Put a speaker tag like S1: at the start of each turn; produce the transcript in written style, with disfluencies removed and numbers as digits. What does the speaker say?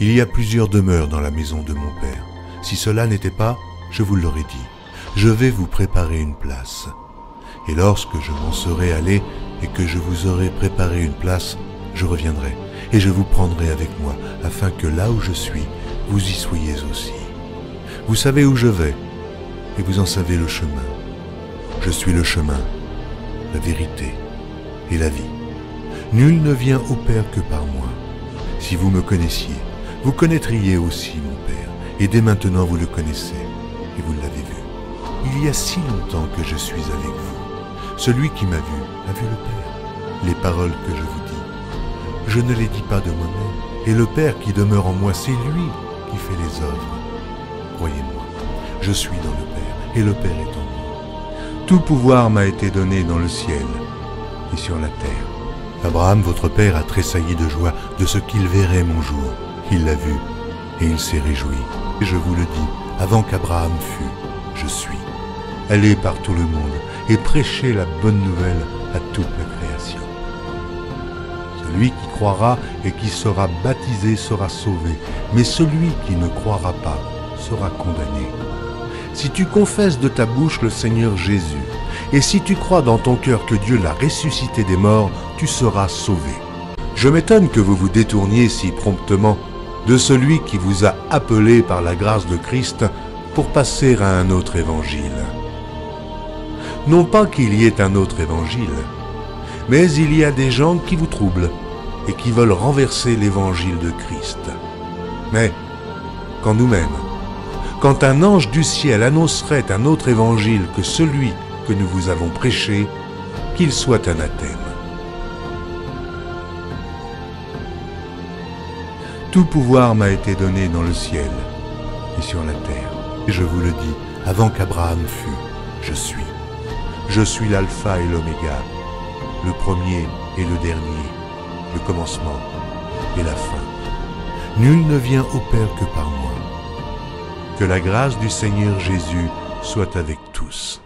S1: Il y a plusieurs demeures dans la maison de mon Père. Si cela n'était pas, je vous l'aurais dit. Je vais vous préparer une place. Et lorsque je m'en serai allé et que je vous aurai préparé une place, je reviendrai et je vous prendrai avec moi, afin que là où je suis, vous y soyez aussi. Vous savez où je vais, et vous en savez le chemin. Je suis le chemin, la vérité et la vie. Nul ne vient au Père que par moi. Si vous me connaissiez, vous connaîtriez aussi mon Père, et dès maintenant vous le connaissez, et vous l'avez vu. Il y a si longtemps que je suis avec vous. Celui qui m'a vu a vu le Père. Les paroles que je vous dis, je ne les dis pas de moi-même, et le Père qui demeure en moi, c'est lui qui fait les œuvres. Croyez-moi, je suis dans le Père, et le Père est en moi. Tout pouvoir m'a été donné dans le ciel et sur la terre. Abraham, votre père, a tressailli de joie de ce qu'il verrait mon jour. Il l'a vu, et il s'est réjoui. Et je vous le dis, avant qu'Abraham fût, je suis. Allez par tout le monde et prêchez la bonne nouvelle à toute la création. Celui qui croira et qui sera baptisé sera sauvé, mais celui qui ne croira pas sera condamné. Si tu confesses de ta bouche le Seigneur Jésus, et si tu crois dans ton cœur que Dieu l'a ressuscité des morts, tu seras sauvé. Je m'étonne que vous vous détourniez si promptement de celui qui vous a appelé par la grâce de Christ pour passer à un autre évangile. Non pas qu'il y ait un autre évangile, mais il y a des gens qui vous troublent et qui veulent renverser l'évangile de Christ. Mais quand nous-mêmes, quand un ange du ciel annoncerait un autre évangile que celui que nous vous avons prêché, qu'il soit anathème. Tout pouvoir m'a été donné dans le ciel et sur la terre. Et je vous le dis, avant qu'Abraham fût, je suis. Je suis l'alpha et l'oméga, le premier et le dernier, le commencement et la fin. Nul ne vient au Père que par moi. Que la grâce du Seigneur Jésus soit avec tous.